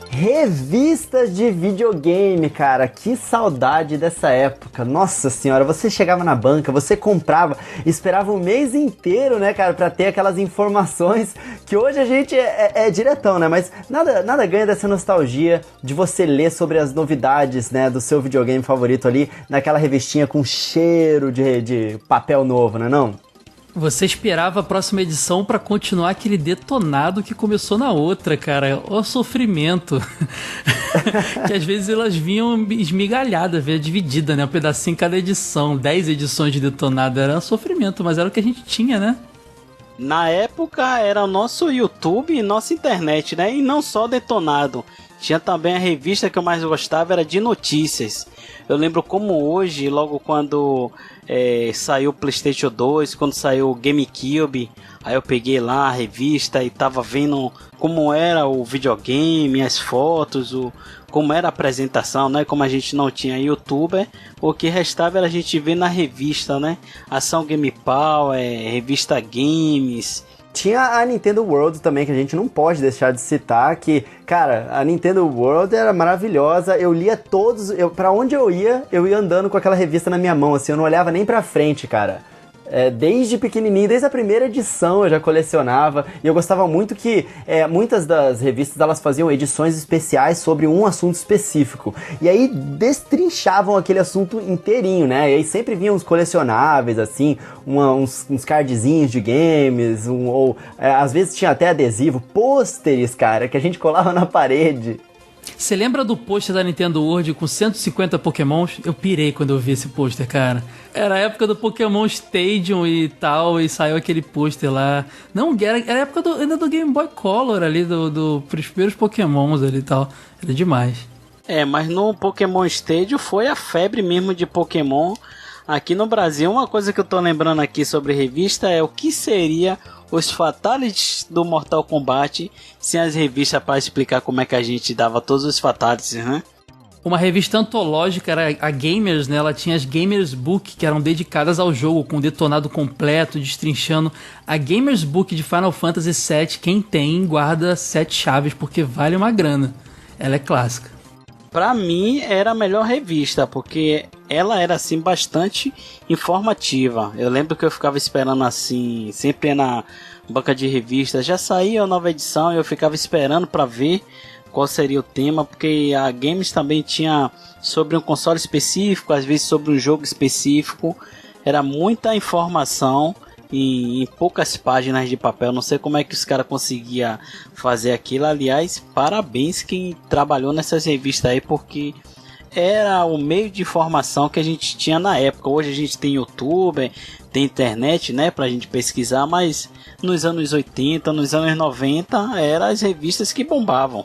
Revistas de videogame, cara, que saudade dessa época. Nossa senhora, você chegava na banca, você comprava, esperava um mês inteiro, né, cara, pra ter aquelas informações que hoje a gente é diretão, né, mas nada ganha dessa nostalgia de você ler sobre as novidades, né, do seu videogame favorito ali, naquela revistinha com cheiro de papel novo, né, não? Você esperava a próxima edição pra continuar aquele detonado que começou na outra, cara. O sofrimento. Que às vezes elas vinham esmigalhadas, vinha dividida, né? Um pedacinho em cada edição. 10 edições de detonado. Era um sofrimento, mas era o que a gente tinha, né? Na época era o nosso YouTube e nossa internet, né? E não só detonado. Tinha também a revista que eu mais gostava, era de notícias. Eu lembro como hoje, logo quando saiu o PlayStation 2, quando saiu o GameCube, aí eu peguei lá a revista e tava vendo como era o videogame, as fotos, como era a apresentação, né? Como a gente não tinha YouTuber, o que restava era a gente ver na revista, né? Ação Game Power, revista Games. Tinha a Nintendo World também, que a gente não pode deixar de citar, que, cara, a Nintendo World era maravilhosa, eu lia todos, pra onde eu ia andando com aquela revista na minha mão, assim, eu não olhava nem pra frente, cara. Desde pequenininho, desde a primeira edição eu já colecionava, e eu gostava muito que muitas das revistas elas faziam edições especiais sobre um assunto específico, e aí destrinchavam aquele assunto inteirinho, né, e aí sempre vinham uns colecionáveis, assim, uns cardzinhos de games, às vezes tinha até adesivo, pôsteres, cara, que a gente colava na parede. Você lembra do pôster da Nintendo World com 150 Pokémons? Eu pirei quando eu vi esse pôster, cara. Era a época do Pokémon Stadium e tal, e saiu aquele pôster lá. Não, era a época ainda do Game Boy Color ali, pros primeiros Pokémons ali e tal. Era demais. Mas no Pokémon Stadium foi a febre mesmo de Pokémon. Aqui no Brasil, uma coisa que eu tô lembrando aqui sobre revista é o que seria os fatalities do Mortal Kombat sem as revistas para explicar como é que a gente dava todos os fatalities, né? Uma revista antológica era a Gamers, né? Ela tinha as Gamers Book, que eram dedicadas ao jogo, com detonado completo, destrinchando. A Gamers Book de Final Fantasy VII, quem tem, guarda 7 chaves, porque vale uma grana. Ela é clássica. Pra mim era a melhor revista, porque ela era assim bastante informativa. Eu lembro que eu ficava esperando assim, sempre na banca de revistas, já saía a nova edição e eu ficava esperando pra ver qual seria o tema, porque a Games também tinha sobre um console específico, às vezes sobre um jogo específico. Era muita informação em poucas páginas de papel. Não sei como é que os caras conseguiam fazer aquilo. Aliás, parabéns quem trabalhou nessas revistas aí, porque era o meio de informação que a gente tinha na época. Hoje a gente tem YouTube, tem internet, né, pra gente pesquisar, mas nos anos 80, nos anos 90 eram as revistas que bombavam.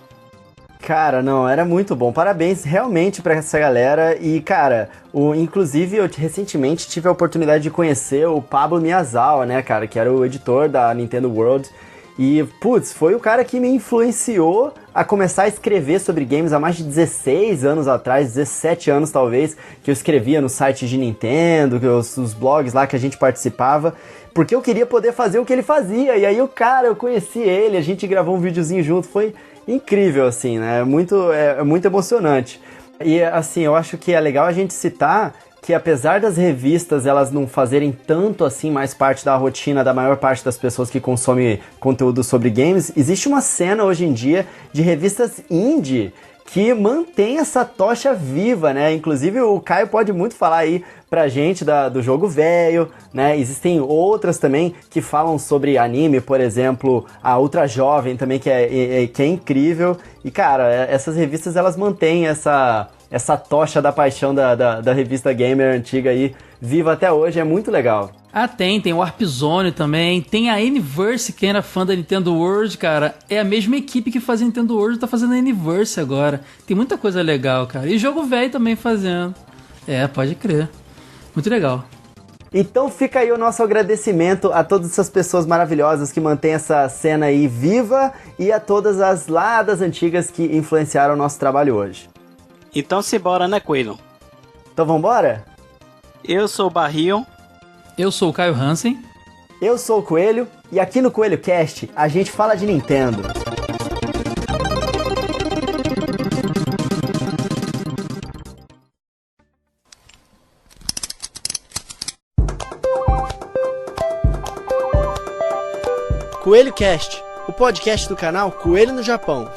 Cara, não, era muito bom. Parabéns realmente pra essa galera. E, cara, inclusive eu recentemente tive a oportunidade de conhecer o Pablo Miyazawa, né, cara, que era o editor da Nintendo World. E, putz, foi o cara que me influenciou a começar a escrever sobre games há mais de 16 anos atrás, 17 anos talvez, que eu escrevia no site de Nintendo, os blogs lá que a gente participava, porque eu queria poder fazer o que ele fazia. E aí eu conheci ele, a gente gravou um videozinho junto, foi incrível, assim, né? É muito emocionante. E, assim, eu acho que é legal a gente citar que, apesar das revistas elas não fazerem tanto, assim, mais parte da rotina da maior parte das pessoas que consomem conteúdo sobre games, existe uma cena hoje em dia de revistas indie que mantém essa tocha viva, né? Inclusive o Caio pode muito falar aí pra gente do jogo velho, né? Existem outras também que falam sobre anime, por exemplo, a Ultra Jovem também, que é incrível. E, cara, essas revistas elas mantêm essa tocha da paixão da revista gamer antiga aí viva até hoje, é muito legal. Ah, tem o Warp Zone também, tem a Universe, quem era fã da Nintendo World, cara, é a mesma equipe que fazia Nintendo World, tá fazendo a Universe agora. Tem muita coisa legal, cara, e jogo velho também fazendo. Pode crer. Muito legal. Então fica aí o nosso agradecimento a todas essas pessoas maravilhosas que mantêm essa cena aí viva e a todas as lá das antigas que influenciaram o nosso trabalho hoje. Então se bora, né, Coelho? Então vambora? Eu sou o Barril. Eu sou o Caio Hansen. Eu sou o Coelho, e aqui no Coelho Cast a gente fala de Nintendo. Coelho Cast, o podcast do canal Coelho no Japão.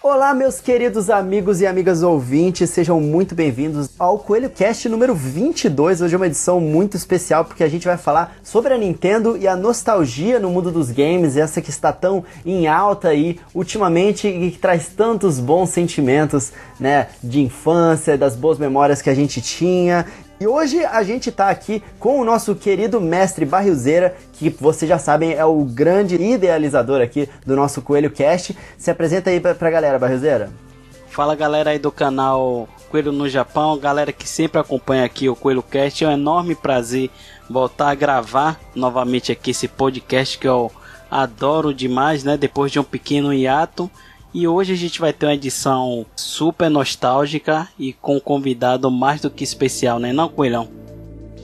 Olá, meus queridos amigos e amigas ouvintes, sejam muito bem-vindos ao Coelho Cast número 22. Hoje é uma edição muito especial porque a gente vai falar sobre a Nintendo e a nostalgia no mundo dos games, essa que está tão em alta aí ultimamente e que traz tantos bons sentimentos, né, de infância, das boas memórias que a gente tinha. E hoje a gente tá aqui com o nosso querido mestre Barrilzeira, que vocês já sabem é o grande idealizador aqui do nosso Coelho Cast. Se apresenta aí pra galera, Barrilzeira. Fala, galera aí do canal Coelho no Japão, galera que sempre acompanha aqui o Coelho Cast. É um enorme prazer voltar a gravar novamente aqui esse podcast que eu adoro demais, né? Depois de um pequeno hiato. E hoje a gente vai ter uma edição super nostálgica e com um convidado mais do que especial, né, não, Coelhão?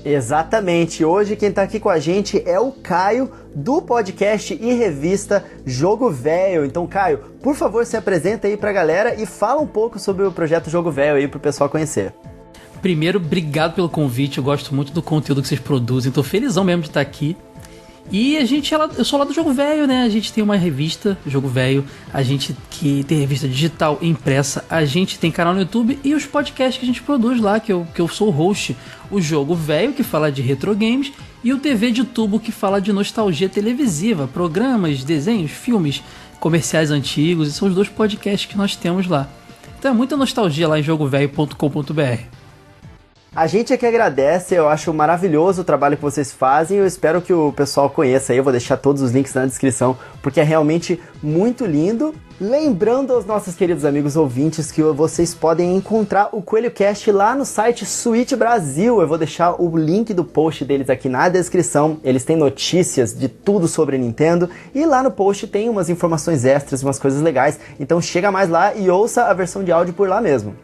Exatamente, hoje quem tá aqui com a gente é o Caio, do podcast e revista Jogo Velho. Então, Caio, por favor, se apresenta aí pra galera e fala um pouco sobre o projeto Jogo Velho aí pro pessoal conhecer. Primeiro, obrigado pelo convite, eu gosto muito do conteúdo que vocês produzem, tô felizão mesmo de estar aqui. E eu sou lá do Jogo Velho, né? A gente tem uma revista, Jogo Velho, a gente que tem revista digital impressa, a gente tem canal no YouTube e os podcasts que a gente produz lá, que eu sou o host, o Jogo Velho, que fala de retro games, e o TV de Tubo, que fala de nostalgia televisiva, programas, desenhos, filmes, comerciais antigos, e são os dois podcasts que nós temos lá. Então é muita nostalgia lá em jogovelho.com.br. A gente é que agradece, eu acho maravilhoso o trabalho que vocês fazem, eu espero que o pessoal conheça aí, eu vou deixar todos os links na descrição, porque é realmente muito lindo. Lembrando aos nossos queridos amigos ouvintes que vocês podem encontrar o Coelho Cast lá no site Switch Brasil, eu vou deixar o link do post deles aqui na descrição, eles têm notícias de tudo sobre Nintendo, e lá no post tem umas informações extras, umas coisas legais, então chega mais lá e ouça a versão de áudio por lá mesmo.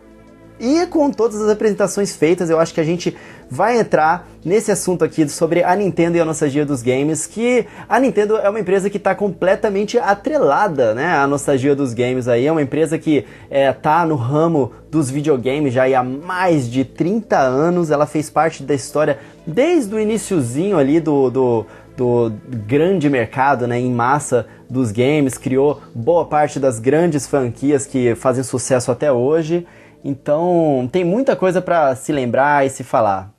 E com todas as apresentações feitas, eu acho que a gente vai entrar nesse assunto aqui sobre a Nintendo e a nostalgia dos games, que a Nintendo é uma empresa que está completamente atrelada, né, à nostalgia dos games aí, é uma empresa que tá no ramo dos videogames já há mais de 30 anos, ela fez parte da história desde o iniciozinho ali do grande mercado, né, em massa dos games, criou boa parte das grandes franquias que fazem sucesso até hoje. Então, tem muita coisa para se lembrar e se falar.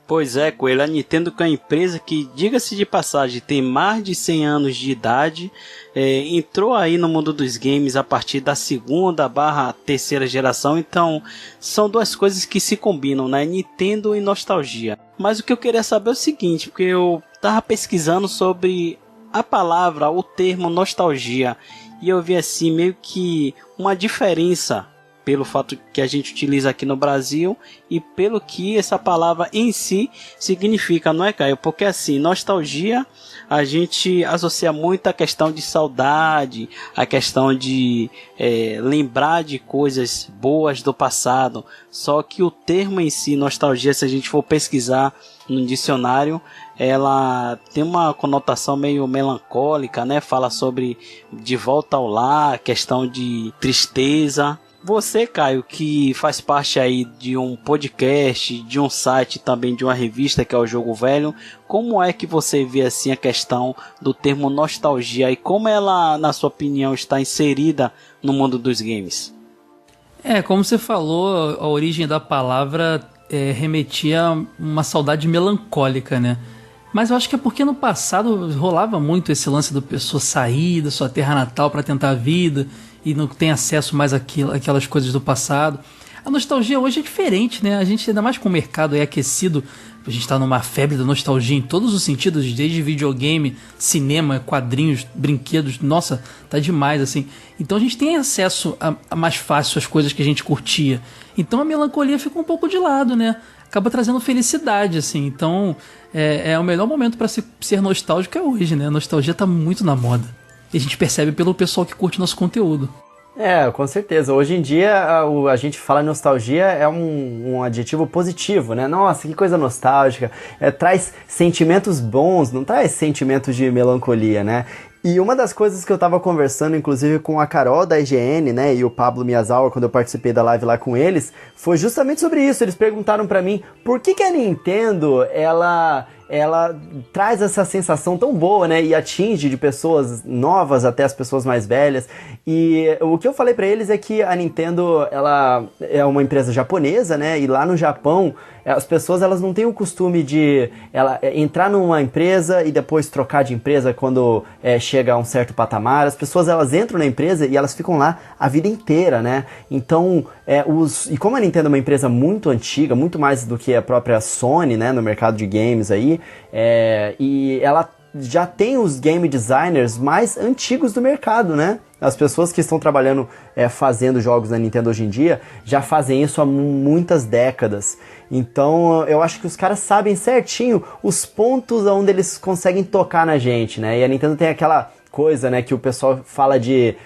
Pois é, Coelho, a Nintendo que é uma empresa que, diga-se de passagem, tem mais de 100 anos de idade, entrou aí no mundo dos games a partir da segunda/terceira geração, então são duas coisas que se combinam, né? Nintendo e nostalgia. Mas o que eu queria saber é o seguinte, porque eu tava pesquisando sobre a palavra, o termo nostalgia, e eu vi assim meio que uma diferença pelo fato que a gente utiliza aqui no Brasil e pelo que essa palavra em si significa, não é, Caio? Porque assim, nostalgia a gente associa muito a questão de saudade, a questão de lembrar de coisas boas do passado, só que o termo em si, nostalgia, se a gente for pesquisar no dicionário, ela tem uma conotação meio melancólica, né? Fala sobre de volta ao lar, questão de tristeza. Você, Caio, que faz parte aí de um podcast, de um site também, de uma revista que é o Jogo Velho, como é que você vê assim a questão do termo nostalgia e como ela, na sua opinião, está inserida no mundo dos games? Como você falou, a origem da palavra remetia a uma saudade melancólica, né? Mas eu acho que é porque no passado rolava muito esse lance da pessoa sair da sua terra natal para tentar a vida e não tem acesso mais àquelas coisas do passado. A nostalgia hoje é diferente, né? A gente, ainda mais com o mercado aquecido, a gente tá numa febre da nostalgia em todos os sentidos, desde videogame, cinema, quadrinhos, brinquedos. Nossa, tá demais, assim. Então a gente tem acesso a mais fácil às coisas que a gente curtia. Então a melancolia fica um pouco de lado, né? Acaba trazendo felicidade, assim. Então é o melhor momento para ser nostálgico é hoje, né? A nostalgia tá muito na moda. E a gente percebe pelo pessoal que curte nosso conteúdo. Com certeza. Hoje em dia, a gente fala nostalgia é um adjetivo positivo, né? Nossa, que coisa nostálgica. Traz sentimentos bons, não traz sentimentos de melancolia, né? E uma das coisas que eu tava conversando, inclusive, com a Carol da IGN, né, e o Pablo Miyazawa, quando eu participei da live lá com eles, foi justamente sobre isso. Eles perguntaram pra mim por que a Nintendo, ela traz essa sensação tão boa, né, e atinge de pessoas novas até as pessoas mais velhas. E o que eu falei pra eles é que a Nintendo, ela é uma empresa japonesa, né, e lá no Japão, as pessoas, elas não têm o costume de entrar numa empresa e depois trocar de empresa quando chega a um certo patamar. As pessoas, elas entram na empresa e elas ficam lá a vida inteira, né? Então, e como a Nintendo é uma empresa muito antiga, muito mais do que a própria Sony, né, no mercado de games aí, e ela já tem os game designers mais antigos do mercado, né? As pessoas que estão trabalhando, fazendo jogos na Nintendo hoje em dia, já fazem isso há muitas décadas. Então, eu acho que os caras sabem certinho os pontos onde eles conseguem tocar na gente, né? E a Nintendo tem aquela coisa, né, que o pessoal fala de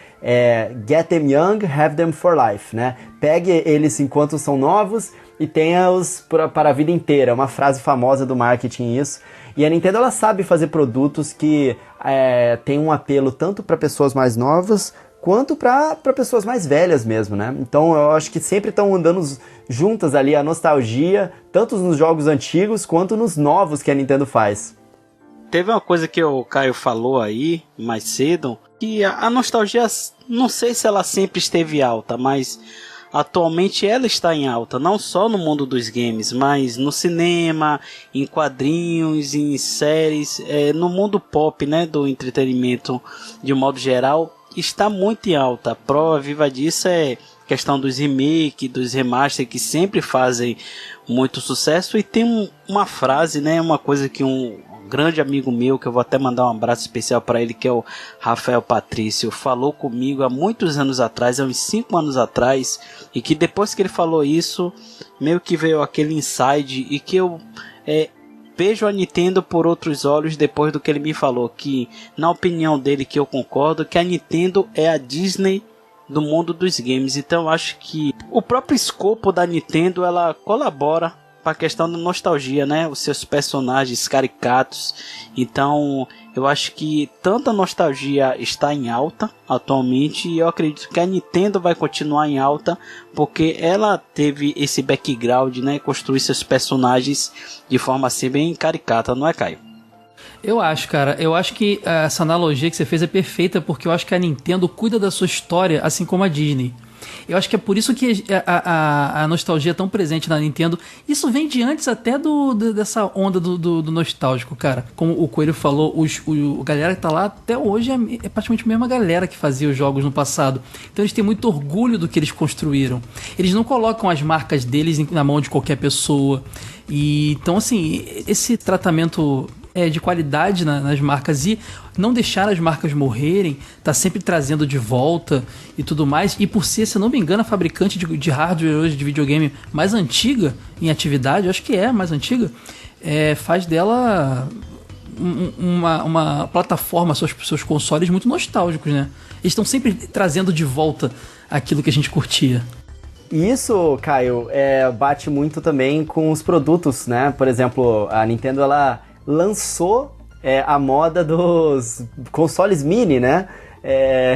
get them young, have them for life, né? Pegue eles enquanto são novos e tenha-os para a vida inteira. É uma frase famosa do marketing isso. E a Nintendo, ela sabe fazer produtos que tem um apelo tanto para pessoas mais novas quanto para pessoas mais velhas mesmo, né? Então eu acho que sempre estão andando juntas ali a nostalgia, tanto nos jogos antigos quanto nos novos que a Nintendo faz. Teve uma coisa que o Caio falou aí mais cedo, que a nostalgia, não sei se ela sempre esteve alta, mas atualmente ela está em alta, não só no mundo dos games, mas no cinema, em quadrinhos, em séries, no mundo pop, né, do entretenimento de um modo geral, está muito em alta. A prova viva disso é questão dos remakes, dos remaster, que sempre fazem muito sucesso. E tem uma frase, né, uma coisa que um grande amigo meu, que eu vou até mandar um abraço especial para ele, que é o Rafael Patrício, falou comigo há muitos anos atrás, há uns 5 anos atrás, e que depois que ele falou isso, meio que veio aquele insight, e que eu vejo a Nintendo por outros olhos depois do que ele me falou, que na opinião dele, que eu concordo, que a Nintendo é a Disney do mundo dos games. Então eu acho que o próprio escopo da Nintendo, ela colabora para a questão da nostalgia, né? Os seus personagens caricatos. Então eu acho que tanta nostalgia está em alta atualmente, e eu acredito que a Nintendo vai continuar em alta porque ela teve esse background, né? Construir seus personagens de forma assim bem caricata, não é, Caio? Eu acho, cara. Eu acho que essa analogia que você fez é perfeita, porque eu acho que a Nintendo cuida da sua história assim como a Disney. Eu acho que é por isso que a nostalgia é tão presente na Nintendo. Isso vem de antes até dessa onda do nostálgico, cara. Como o Coelho falou, a galera que tá lá até hoje é praticamente a mesma galera que fazia os jogos no passado. Então eles têm muito orgulho do que eles construíram. Eles não colocam as marcas deles na mão de qualquer pessoa. E então, assim, esse tratamento de qualidade nas marcas e não deixar as marcas morrerem, tá sempre trazendo de volta e tudo mais. E por ser, se eu não me engano, a fabricante de hardware hoje de videogame mais antiga em atividade, acho que é a mais antiga, faz dela uma plataforma, seus consoles muito nostálgicos, né? Eles estão sempre trazendo de volta aquilo que a gente curtia. E isso, Caio, bate muito também com os produtos, né? Por exemplo, a Nintendo, ela lançou a moda dos consoles mini, né?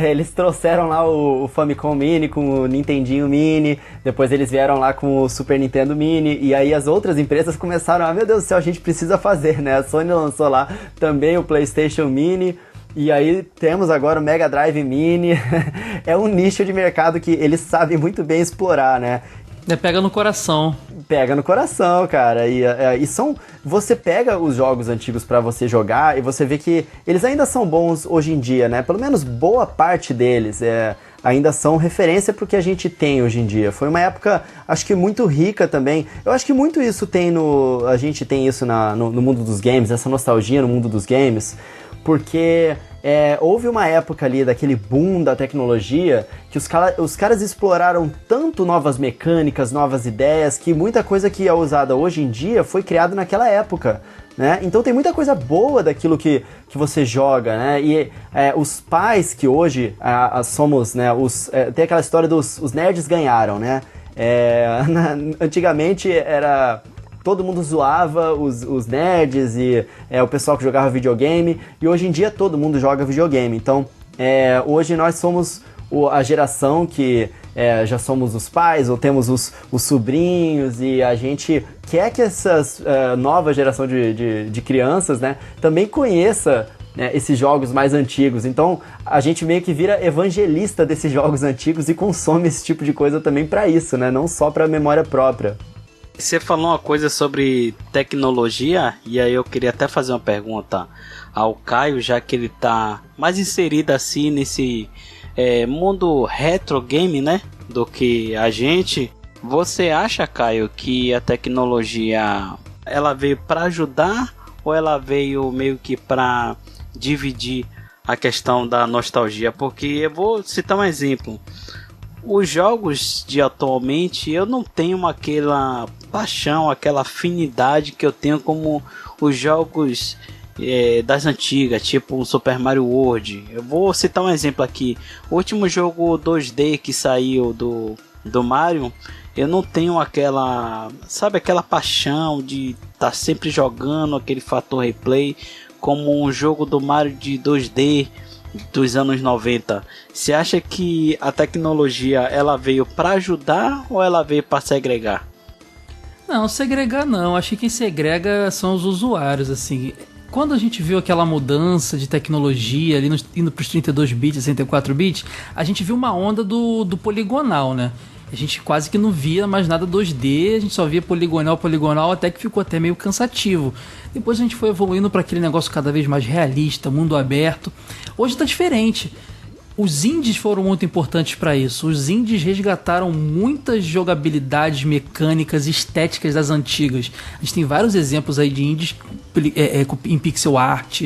Eles trouxeram lá o Famicom Mini com o Nintendinho Mini, depois eles vieram lá com o Super Nintendo Mini, e aí as outras empresas começaram, meu Deus do céu, a gente precisa fazer, né? A Sony lançou lá também o PlayStation Mini, e aí temos agora o Mega Drive Mini. É um nicho de mercado que eles sabem muito bem explorar, né? Pega no coração. Pega no coração, cara. E você pega os jogos antigos pra você jogar e você vê que eles ainda são bons hoje em dia, né? Pelo menos boa parte deles ainda são referência pro que a gente tem hoje em dia. Foi uma época, acho que muito rica também. Eu acho que muito isso a gente tem isso no mundo dos games, essa nostalgia no mundo dos games, porque houve uma época ali daquele boom da tecnologia que os caras exploraram tanto novas mecânicas, novas ideias, que muita coisa que é usada hoje em dia foi criada naquela época. né? Então tem muita coisa boa daquilo que você joga, né? E os pais que hoje somos, né? Tem aquela história os nerds ganharam, né? Antigamente todo mundo zoava os nerds e o pessoal que jogava videogame, e hoje em dia todo mundo joga videogame. Então, hoje nós somos a geração que já somos os pais, ou temos os sobrinhos, e a gente quer que essa nova geração de crianças, né, também conheça, né, esses jogos mais antigos. Então a gente meio que vira evangelista desses jogos antigos e consome esse tipo de coisa também para isso, né, não só para memória própria. Você falou uma coisa sobre tecnologia, e aí eu queria até fazer uma pergunta ao Caio, já que ele tá mais inserido assim nesse mundo retro game, né, do que a gente. Você acha, Caio, que a tecnologia ela veio para ajudar, ou ela veio meio que para dividir a questão da nostalgia? Porque eu vou citar um exemplo. Os jogos de atualmente, eu não tenho aquela paixão, aquela afinidade que eu tenho como os jogos das antigas, tipo um Super Mario World. Eu vou citar um exemplo aqui. O último jogo 2D que saiu do Mario, eu não tenho aquela paixão de estar sempre jogando, aquele fator replay, como um jogo do Mario de 2D dos anos 90. Você acha que a tecnologia ela veio para ajudar, ou ela veio para segregar? Não, segregar não. Acho que quem segrega são os usuários, assim. Quando a gente viu aquela mudança de tecnologia ali indo para os 32 bits, 64 bits, a gente viu uma onda do poligonal, né? A gente quase que não via mais nada 2D, a gente só via poligonal, até que ficou até meio cansativo. Depois a gente foi evoluindo para aquele negócio cada vez mais realista, mundo aberto. Hoje está diferente. Os indies foram muito importantes para isso. Os indies resgataram muitas jogabilidades mecânicas e estéticas das antigas. A gente tem vários exemplos aí de indies em pixel art,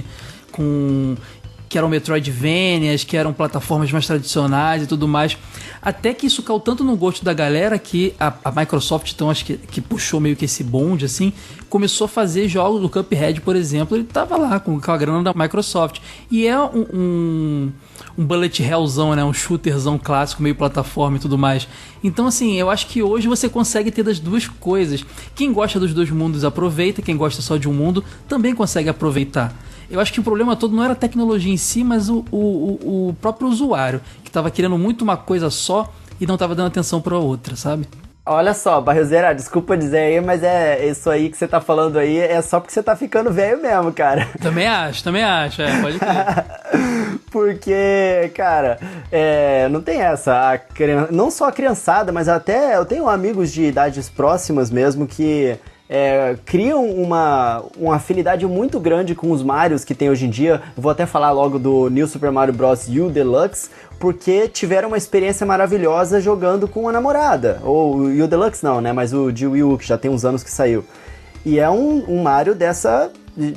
que eram Metroidvanias, que eram plataformas mais tradicionais e tudo mais. Até que isso caiu tanto no gosto da galera que a Microsoft, então, acho que puxou meio que esse bonde, assim, começou a fazer jogos do Cuphead, por exemplo. Ele tava lá com a grana da Microsoft. E é um bullet hellzão, né? Um shooterzão clássico, meio plataforma e tudo mais. Então, assim, eu acho que hoje você consegue ter das duas coisas. Quem gosta dos dois mundos aproveita, quem gosta só de um mundo também consegue aproveitar. Eu acho que o problema todo não era a tecnologia em si, mas o próprio usuário, que estava querendo muito uma coisa só e não estava dando atenção para outra, sabe? Olha só, Barriozeira, desculpa dizer aí, mas isso aí que você tá falando aí é só porque você tá ficando velho mesmo, cara. Também acho, pode crer. Porque, cara, não tem essa, não só a criançada, mas até eu tenho amigos de idades próximas mesmo que criam uma afinidade muito grande com os Marios que tem hoje em dia. Eu vou até falar logo do New Super Mario Bros. U Deluxe, porque tiveram uma experiência maravilhosa jogando com a namorada. Ou o U Deluxe não, né? Mas o de Wii U, que já tem uns anos que saiu. E é um Mario dessa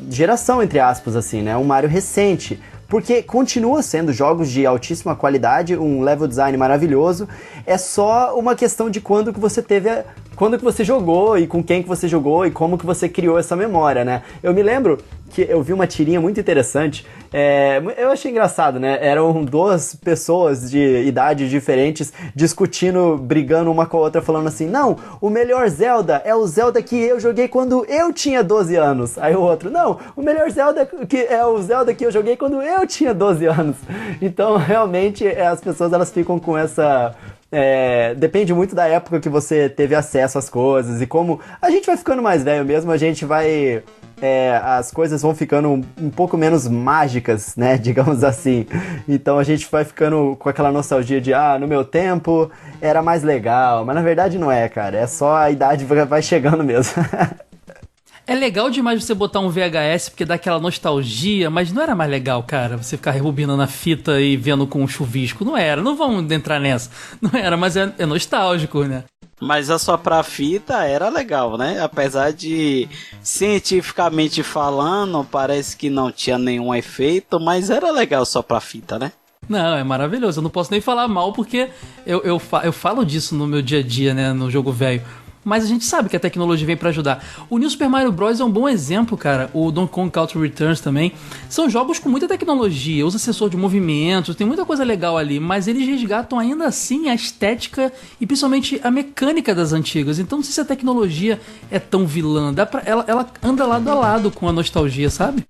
geração, entre aspas, assim, né? Um Mario recente. Porque continua sendo jogos de altíssima qualidade, um level design maravilhoso. É só uma questão de quando que você jogou e com quem que você jogou e como que você criou essa memória, né? Eu me lembro que eu vi uma tirinha muito interessante, eu achei engraçado, né? Eram duas pessoas de idades diferentes discutindo, brigando uma com a outra, falando assim, não, o melhor Zelda é o Zelda que eu joguei quando eu tinha 12 anos. Aí o outro, não, o melhor Zelda é o Zelda que eu joguei quando eu tinha 12 anos. Então, realmente, as pessoas elas ficam com essa... depende muito da época que você teve acesso às coisas e como a gente vai ficando mais velho mesmo, a gente vai... as coisas vão ficando um pouco menos mágicas, né, digamos assim. Então a gente vai ficando com aquela nostalgia de, no meu tempo era mais legal, mas na verdade não é, cara, é só a idade vai chegando mesmo. É legal demais você botar um VHS porque dá aquela nostalgia, mas não era mais legal, cara, você ficar rebobinando a fita e vendo com um chuvisco. Não era, não vamos entrar nessa. Não era, mas é nostálgico, né? Mas a só pra fita era legal, né? Apesar de, cientificamente falando, parece que não tinha nenhum efeito, mas era legal só pra fita, né? Não, é maravilhoso. Eu não posso nem falar mal porque eu falo disso no meu dia a dia, né? No jogo velho. mas a gente sabe que a tecnologia vem pra ajudar. O New Super Mario Bros. É um bom exemplo, cara. O Donkey Kong Country Returns também. São jogos com muita tecnologia, usa sensor de movimento, tem muita coisa legal ali, mas eles resgatam ainda assim a estética e principalmente a mecânica das antigas. Então não sei se a tecnologia é tão vilã. Ela anda lado a lado com a nostalgia, sabe?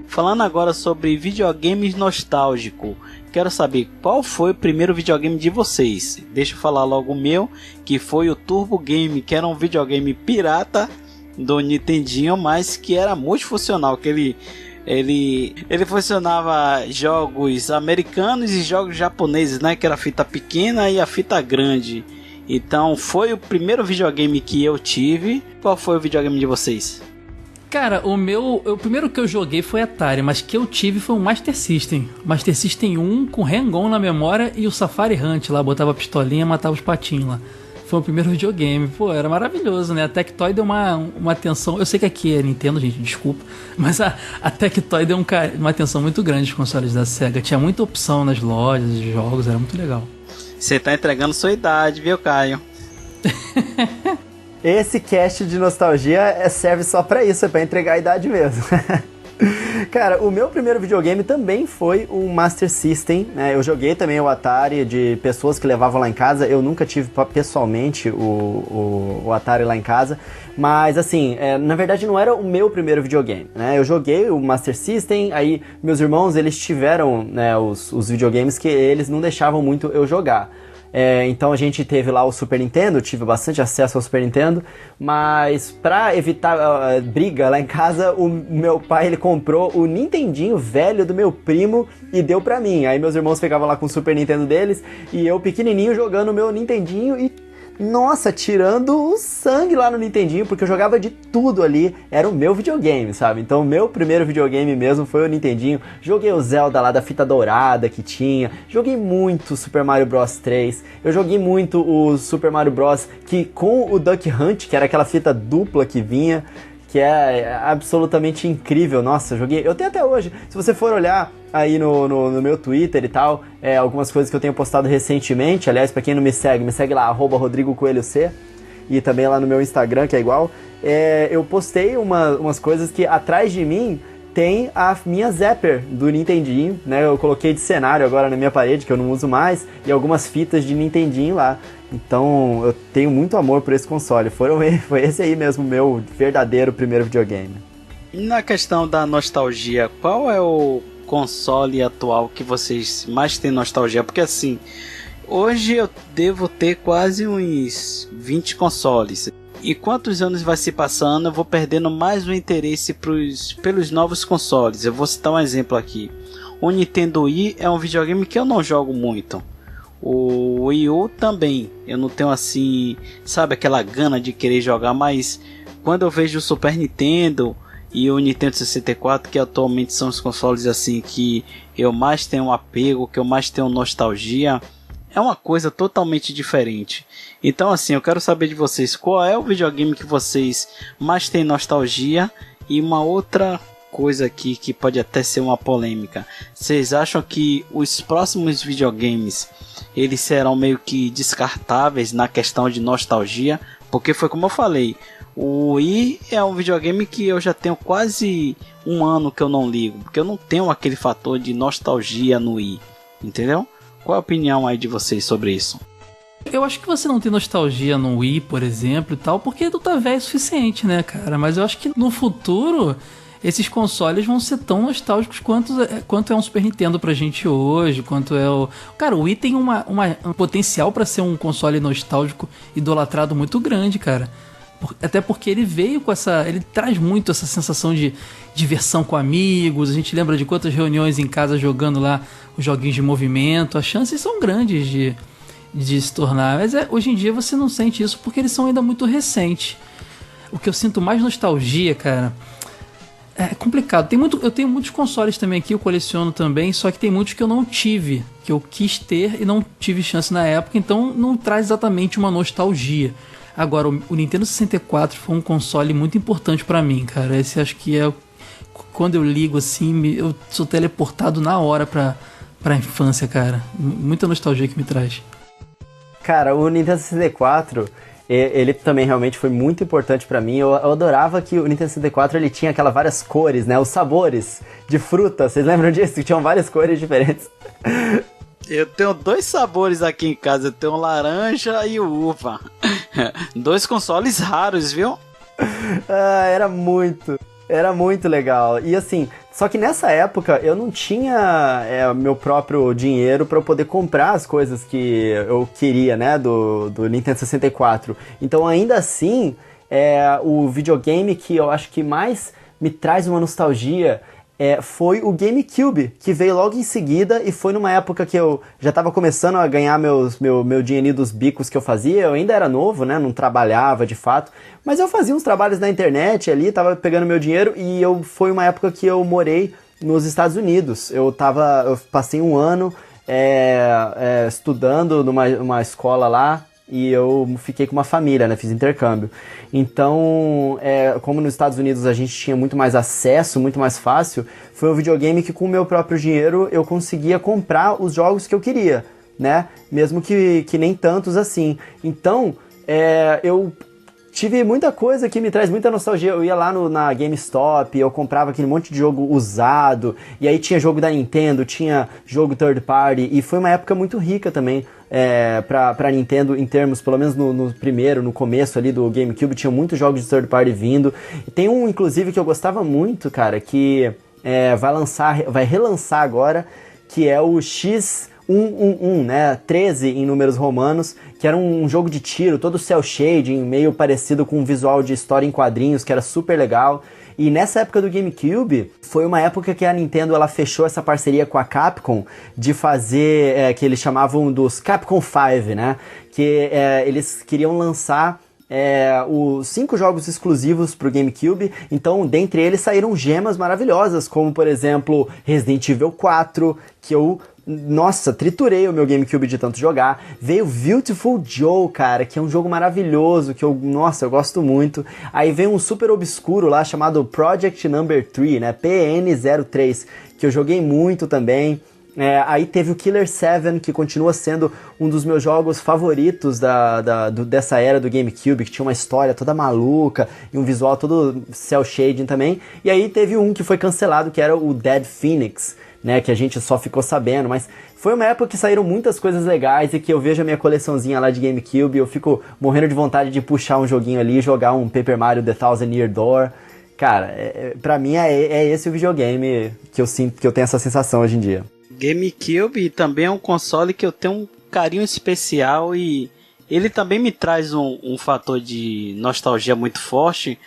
Falando agora sobre videogames nostálgico, quero saber qual foi o primeiro videogame de vocês. Deixa eu falar logo o meu, que foi o Turbo Game, que era um videogame pirata do Nintendinho, mas que era multifuncional, que ele funcionava jogos americanos e jogos japoneses, né? Que era a fita pequena e a fita grande. Então foi o primeiro videogame que eu tive. Qual foi o videogame de vocês? Cara, o primeiro que eu joguei foi Atari, mas que eu tive foi um Master System. Master System 1 com Hang-On na memória e o Safari Hunt lá, botava a pistolinha e matava os patinhos lá. Foi o primeiro videogame. Pô, era maravilhoso, né? A Tectoy deu uma atenção... Eu sei que aqui é Nintendo, gente, desculpa. Mas a Tectoy deu uma atenção muito grande aos consoles da Sega. Tinha muita opção nas lojas de jogos, era muito legal. Você tá entregando sua idade, viu, Caio? Esse cast de nostalgia serve só pra isso, é pra entregar a idade mesmo. Cara, o meu primeiro videogame também foi um Master System, né? Eu joguei também o Atari de pessoas que levavam lá em casa. Eu nunca tive pessoalmente o Atari lá em casa. Mas assim, na verdade não era o meu primeiro videogame, né? Eu joguei o Master System, aí meus irmãos, eles tiveram, né, os videogames que eles não deixavam muito eu jogar. Então a gente teve lá o Super Nintendo, tive bastante acesso ao Super Nintendo, mas pra evitar briga lá em casa, o meu pai ele comprou o Nintendinho velho do meu primo e deu pra mim. Aí meus irmãos ficavam lá com o Super Nintendo deles e eu pequenininho jogando o meu Nintendinho e, nossa, tirando o sangue lá no Nintendinho, porque eu jogava de tudo ali, era o meu videogame, sabe? Então o meu primeiro videogame mesmo foi o Nintendinho. Joguei o Zelda lá da fita dourada que tinha, joguei muito Super Mario Bros 3, eu joguei muito o Super Mario Bros que com o Duck Hunt, que era aquela fita dupla que vinha, que é absolutamente incrível. Nossa, eu tenho até hoje. Se você for olhar aí no meu Twitter e tal, algumas coisas que eu tenho postado recentemente, aliás, pra quem não me segue lá, @RodrigoCoelhoC, e também lá no meu Instagram, que é igual, eu postei umas coisas que atrás de mim tem a minha Zapper do Nintendinho, né? Eu coloquei de cenário agora na minha parede, que eu não uso mais, e algumas fitas de Nintendinho lá. Então eu tenho muito amor por esse console. Foi esse aí mesmo meu verdadeiro primeiro videogame. E na questão da nostalgia, qual é o console atual que vocês mais têm nostalgia? Porque assim, hoje eu devo ter quase uns 20 consoles. E quantos anos vai se passando, eu vou perdendo mais o interesse pelos novos consoles. Eu vou citar um exemplo aqui. O Nintendo Wii é um videogame que eu não jogo muito. O Wii U também. Eu não tenho assim, sabe, aquela gana de querer jogar. Mas quando eu vejo o Super Nintendo e o Nintendo 64, que atualmente são os consoles assim que eu mais tenho apego, que eu mais tenho nostalgia, é uma coisa totalmente diferente. Então assim, eu quero saber de vocês, qual é o videogame que vocês mais têm nostalgia? E uma outra coisa aqui que pode até ser uma polêmica, vocês acham que os próximos videogames eles serão meio que descartáveis na questão de nostalgia? Porque foi como eu falei, o Wii é um videogame que eu já tenho quase um ano que eu não ligo, porque eu não tenho aquele fator de nostalgia no Wii, entendeu? Qual a opinião aí de vocês sobre isso? Eu acho que você não tem nostalgia no Wii, por exemplo, e tal, porque tu tá velho o suficiente, né, cara? Mas eu acho que no futuro esses consoles vão ser tão nostálgicos quanto é um Super Nintendo pra gente hoje, quanto é o... Cara, o Wii tem um potencial pra ser um console nostálgico idolatrado muito grande, cara. Até porque ele veio com ele traz muito essa sensação de diversão com amigos. A gente lembra de quantas reuniões em casa jogando lá os joguinhos de movimento. As chances são grandes de se tornar, mas hoje em dia você não sente isso porque eles são ainda muito recentes. O que eu sinto mais nostalgia, cara, é complicado. Eu tenho muitos consoles também aqui, eu coleciono também, só que tem muitos que eu não tive, que eu quis ter e não tive chance na época, então não traz exatamente uma nostalgia. Agora, o Nintendo 64 foi um console muito importante pra mim, cara. Esse acho que é... Quando eu ligo assim, eu sou teleportado na hora pra infância, cara. Muita nostalgia que me traz. Cara, o Nintendo 64... ele também realmente foi muito importante pra mim. Eu adorava que o Nintendo 64 ele tinha aquelas várias cores, né? Os sabores de fruta. Vocês lembram disso? Que tinham várias cores diferentes. Eu tenho 2 sabores aqui em casa. Eu tenho o laranja e o uva. 2 consoles raros, viu? Era muito legal. E assim, só que nessa época eu não tinha meu próprio dinheiro para eu poder comprar as coisas que eu queria, né, do Nintendo 64. Então ainda assim, o videogame que eu acho que mais me traz uma nostalgia foi o GameCube, que veio logo em seguida e foi numa época que eu já estava começando a ganhar meu dinheirinho dos bicos que eu fazia. Eu ainda era novo, né, não trabalhava de fato, mas eu fazia uns trabalhos na internet ali, tava pegando meu dinheiro e foi uma época que eu morei nos Estados Unidos. Eu passei um ano estudando numa escola lá, e eu fiquei com uma família, né? Fiz intercâmbio. Então, como nos Estados Unidos a gente tinha muito mais acesso, muito mais fácil, foi um videogame que com o meu próprio dinheiro eu conseguia comprar os jogos que eu queria, né? Mesmo que nem tantos assim. Então, eu tive muita coisa que me traz muita nostalgia. Eu ia lá na GameStop, eu comprava aquele monte de jogo usado, e aí tinha jogo da Nintendo, tinha jogo third party, e foi uma época muito rica também pra Nintendo em termos, pelo menos no começo ali do GameCube, tinha muitos jogos de third party vindo. E tem um, inclusive, que eu gostava muito, cara, que vai relançar agora, que é o X111, né, 13 em números romanos, que era um jogo de tiro, todo cel shading, meio parecido com um visual de história em quadrinhos, que era super legal. E nessa época do GameCube, foi uma época que a Nintendo ela fechou essa parceria com a Capcom de fazer, que eles chamavam dos Capcom 5, né, que eles queriam lançar os 5 jogos exclusivos pro GameCube. Então, dentre eles saíram gemas maravilhosas, como por exemplo Resident Evil 4, que eu triturei o meu GameCube de tanto jogar. Veio Beautiful Joe, cara, que é um jogo maravilhoso, que eu gosto muito. Aí veio um super obscuro lá, chamado Project Number 3, né, PN03, que eu joguei muito também. Aí teve o Killer 7, que continua sendo um dos meus jogos favoritos dessa era do GameCube, que tinha uma história toda maluca e um visual todo cel shading também. E aí teve um que foi cancelado, que era o Dead Phoenix, né, que a gente só ficou sabendo, mas foi uma época que saíram muitas coisas legais e que eu vejo a minha coleçãozinha lá de GameCube, eu fico morrendo de vontade de puxar um joguinho ali, jogar um Paper Mario The Thousand Year Door. Cara, pra mim é esse o videogame que eu sinto, que eu tenho essa sensação hoje em dia. GameCube também é um console que eu tenho um carinho especial e ele também me traz um fator de nostalgia muito forte,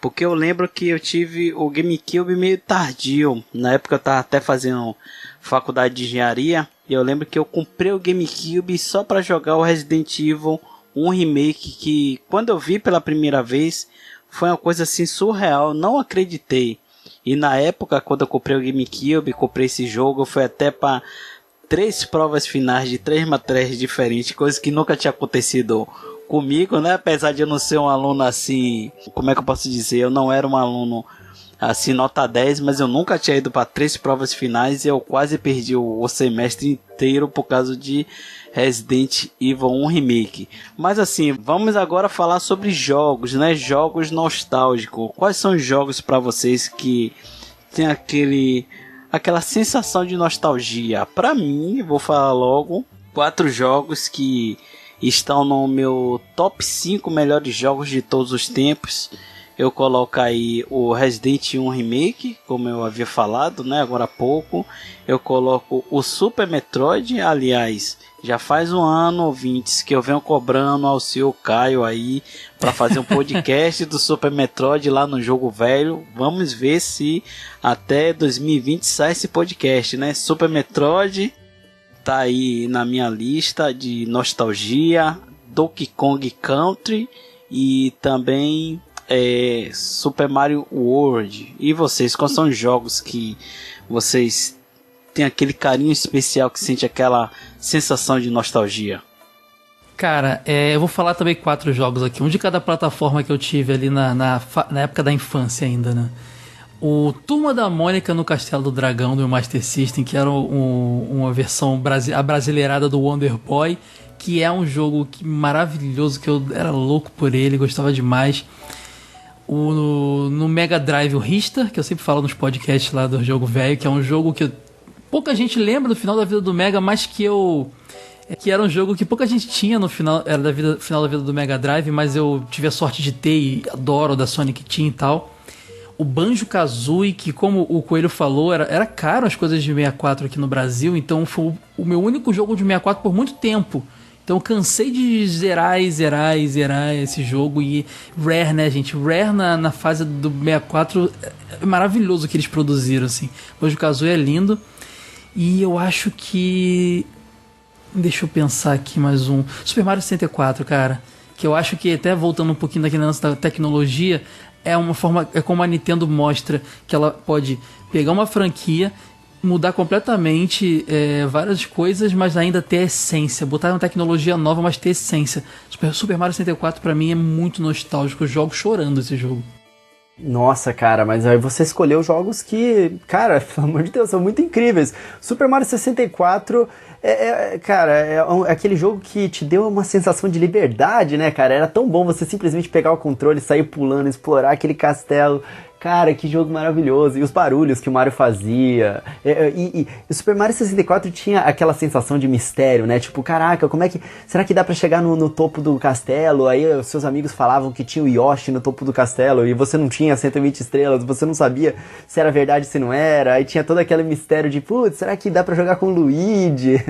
porque eu lembro que eu tive o GameCube meio tardio. Na época eu tava até fazendo faculdade de engenharia, e eu lembro que eu comprei o GameCube só para jogar o Resident Evil 1 Remake, que quando eu vi pela primeira vez foi uma coisa assim surreal, não acreditei. E na época, quando eu comprei o GameCube, comprei esse jogo, foi até para 3 provas finais de 3 matérias diferentes, coisa que nunca tinha acontecido comigo, né? Apesar de eu não ser um aluno assim, como é que eu posso dizer? Eu não era um aluno assim, nota 10, mas eu nunca tinha ido para 3 provas finais e eu quase perdi o semestre inteiro por causa de Resident Evil 1 Remake. Mas assim, vamos agora falar sobre jogos, né? Jogos nostálgicos. Quais são os jogos para vocês que tem aquela sensação de nostalgia? Para mim, vou falar logo 4 jogos que estão no meu top 5 melhores jogos de todos os tempos. Eu coloco aí o Resident 1 Remake, como eu havia falado, né, agora há pouco. Eu coloco o Super Metroid, aliás, já faz um ano, ouvintes, que eu venho cobrando ao seu Caio aí para fazer um podcast do Super Metroid lá no Jogo Velho. Vamos ver se até 2020 sai esse podcast, né? Super Metroid tá aí na minha lista de nostalgia, Donkey Kong Country e também Super Mario World. E vocês, quais são os jogos que vocês têm aquele carinho especial, que sente aquela sensação de nostalgia? Cara, eu vou falar também 4 jogos aqui, um de cada plataforma que eu tive ali na época da infância ainda, né? O Turma da Mônica no Castelo do Dragão do Master System, que era uma versão abrasileirada do Wonder Boy, que é um jogo maravilhoso, que eu era louco por ele, gostava demais. No Mega Drive, o Ristar, que eu sempre falo nos podcasts lá do jogo velho, que é um jogo que pouca gente lembra do final da vida do Mega, mas que era um jogo que pouca gente tinha no final, final da vida do Mega Drive, mas eu tive a sorte de ter e adoro, da Sonic Team e tal. O Banjo-Kazooie, que como o Coelho falou, era caro as coisas de 64 aqui no Brasil, então foi o meu único jogo de 64 por muito tempo. Então eu cansei de zerar esse jogo. E Rare, né, gente? Rare na fase do 64 é maravilhoso o que eles produziram, assim. O Banjo-Kazooie é lindo. E eu acho que... Deixa eu pensar aqui mais um. Super Mario 64, cara. Que eu acho que, até voltando um pouquinho daquele lance da tecnologia, é uma forma... É como a Nintendo mostra que ela pode pegar uma franquia, mudar completamente várias coisas, mas ainda ter a essência. Botar uma tecnologia nova, mas ter essência. Super Mario 64 pra mim é muito nostálgico. Eu jogo chorando esse jogo. Nossa, cara, mas aí você escolheu jogos que, cara, pelo amor de Deus, são muito incríveis. Super Mario 64 cara, é aquele jogo que te deu uma sensação de liberdade, né, cara? Era tão bom você simplesmente pegar o controle, sair pulando, explorar aquele castelo. Cara, que jogo maravilhoso. E os barulhos que o Mario fazia. E o Super Mario 64 tinha aquela sensação de mistério, né? Tipo, caraca, será que dá pra chegar no topo do castelo? Aí os seus amigos falavam que tinha o Yoshi no topo do castelo e você não tinha 120 estrelas, você não sabia se era verdade ou se não era. Aí tinha todo aquele mistério de, putz, será que dá pra jogar com o Luigi?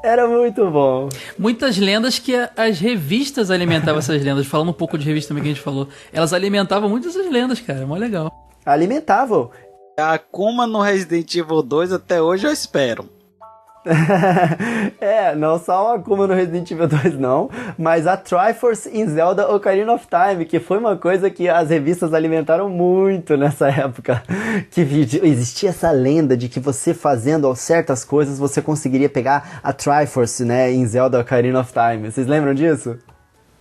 Era muito bom. Muitas lendas que as revistas alimentavam essas lendas. Falando um pouco de revista também que a gente falou. Elas alimentavam muitas dessas lendas, cara. É mó legal. Alimentavam. A Akuma no Resident Evil 2 até hoje eu espero. Não só a Akuma no Resident Evil 2 não, mas a Triforce em Zelda Ocarina of Time, que foi uma coisa que as revistas alimentaram muito nessa época, que existia essa lenda de que você fazendo certas coisas você conseguiria pegar a Triforce, né, em Zelda Ocarina of Time. Vocês lembram disso?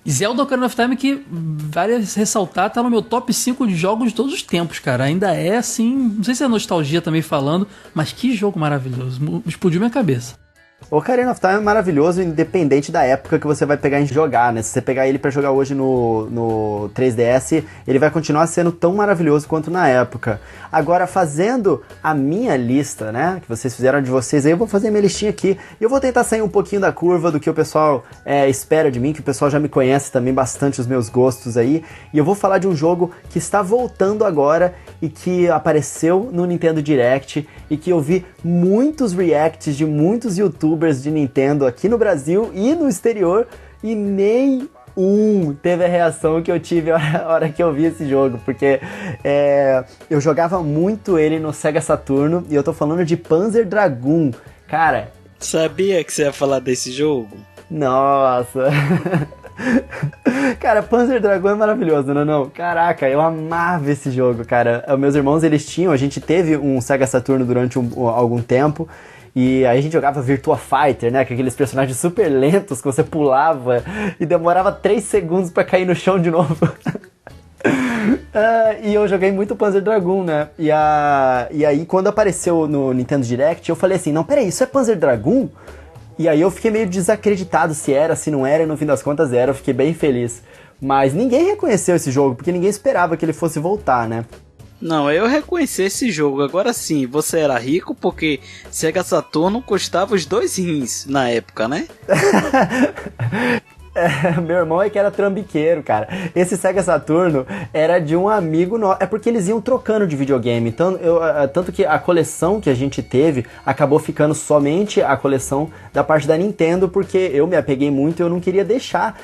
Zelda Ocarina of Time, que vale ressaltar, tá no meu top 5 de jogos de todos os tempos, cara. Ainda é assim, não sei se é nostalgia também falando, mas que jogo maravilhoso. Explodiu minha cabeça. O Ocarina of Time é maravilhoso, independente da época que você vai pegar em jogar, né? Se você pegar ele pra jogar hoje no 3DS, ele vai continuar sendo tão maravilhoso quanto na época. Agora, fazendo a minha lista, né? Que vocês fizeram de vocês, aí eu vou fazer a minha listinha aqui. E eu vou tentar sair um pouquinho da curva do que o pessoal espera de mim, que o pessoal já me conhece também bastante os meus gostos aí. E eu vou falar de um jogo que está voltando agora e que apareceu no Nintendo Direct e que eu vi muitos reacts de muitos youtubers de Nintendo aqui no Brasil e no exterior e nem teve a reação que eu tive a hora que eu vi esse jogo, porque eu jogava muito ele no Sega Saturno e eu tô falando de Panzer Dragoon, cara. Sabia que você ia falar desse jogo? Nossa. Cara, Panzer Dragoon é maravilhoso, não? Caraca, eu amava esse jogo, cara. Meus irmãos, a gente teve um Sega Saturno durante algum tempo. E aí a gente jogava Virtua Fighter, né? Com aqueles personagens super lentos que você pulava e demorava 3 segundos pra cair no chão de novo. E eu joguei muito Panzer Dragoon, né? E aí quando apareceu no Nintendo Direct, eu falei assim, não, peraí, isso é Panzer Dragoon? E aí eu fiquei meio desacreditado se era, se não era, e no fim das contas era, eu fiquei bem feliz. Mas ninguém reconheceu esse jogo, porque ninguém esperava que ele fosse voltar, né? Não, eu reconheci esse jogo. Agora sim, você era rico porque Sega Saturno custava os 2 rins na época, né? Meu irmão é que era trambiqueiro, cara. Esse Sega Saturno era de um amigo nosso. É porque eles iam trocando de videogame. Então, tanto que a coleção que a gente teve acabou ficando somente a coleção da parte da Nintendo, porque eu me apeguei muito e eu não queria deixar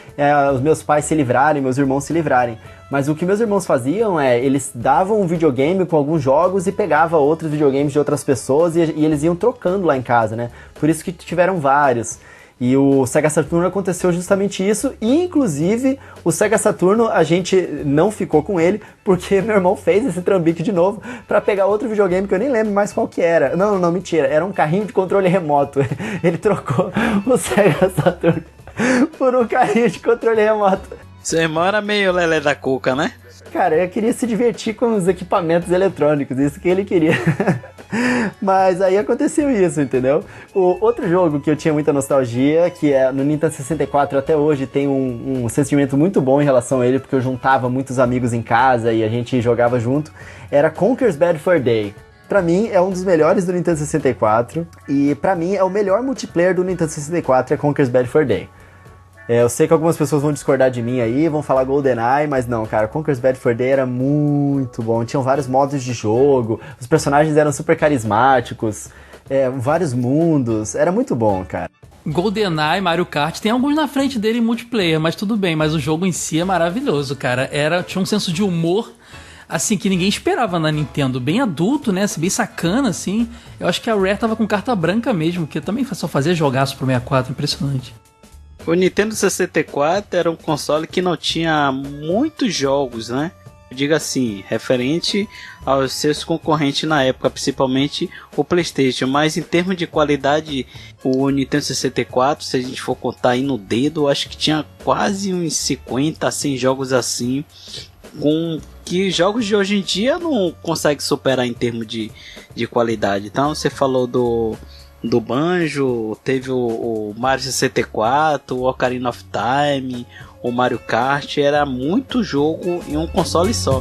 os meus pais se livrarem, meus irmãos se livrarem. Mas o que meus irmãos faziam eles davam um videogame com alguns jogos e pegavam outros videogames de outras pessoas e eles iam trocando lá em casa, né? Por isso que tiveram vários. E o Sega Saturno aconteceu justamente isso, e inclusive o Sega Saturno a gente não ficou com ele, porque meu irmão fez esse trambique de novo pra pegar outro videogame que eu nem lembro mais qual que era. Não, mentira, era um carrinho de controle remoto. Ele trocou o Sega Saturno por um carrinho de controle remoto. Seu irmão era meio lelé da cuca, né? Cara, eu queria se divertir com os equipamentos eletrônicos, isso que ele queria. Mas aí aconteceu isso, entendeu? O outro jogo que eu tinha muita nostalgia, que é no Nintendo 64 até hoje, tem um sentimento muito bom em relação a ele, porque eu juntava muitos amigos em casa e a gente jogava junto, era Conker's Bad Fur Day. Pra mim, é um dos melhores do Nintendo 64, e pra mim é o melhor multiplayer do Nintendo 64, é Conker's Bad Fur Day. Eu sei que algumas pessoas vão discordar de mim aí, vão falar GoldenEye, mas não, cara, Conker's Bad Fur Day era muito bom. Tinham vários modos de jogo, os personagens eram super carismáticos, vários mundos, era muito bom, cara. GoldenEye, Mario Kart, tem alguns na frente dele em multiplayer, mas tudo bem, mas o jogo em si é maravilhoso, cara. Tinha um senso de humor, assim, que ninguém esperava na Nintendo, bem adulto, né, bem sacana, assim. Eu acho que a Rare tava com carta branca mesmo, que também só fazia jogaço pro 64, impressionante. O Nintendo 64 era um console que não tinha muitos jogos, né? Eu digo assim, referente aos seus concorrentes na época, principalmente o PlayStation. Mas em termos de qualidade, o Nintendo 64, se a gente for contar aí no dedo, eu acho que tinha quase uns 50 a 100 jogos assim, com que jogos de hoje em dia não conseguem superar em termos de qualidade. Então você falou do Banjo, teve o Mario 64, o Ocarina of Time, o Mario Kart, era muito jogo em um console só.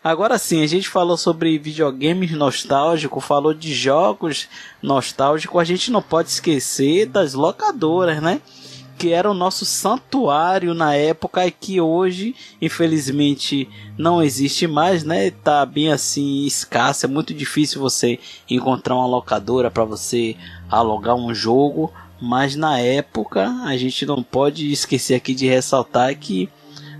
Agora sim, a gente falou sobre videogames nostálgicos, falou de jogos nostálgicos, a gente não pode esquecer das locadoras, né? Que era o nosso santuário na época e que hoje, infelizmente, não existe mais, né? Tá bem assim, escasso, é muito difícil você encontrar uma locadora para você alugar um jogo, mas na época a gente não pode esquecer aqui de ressaltar que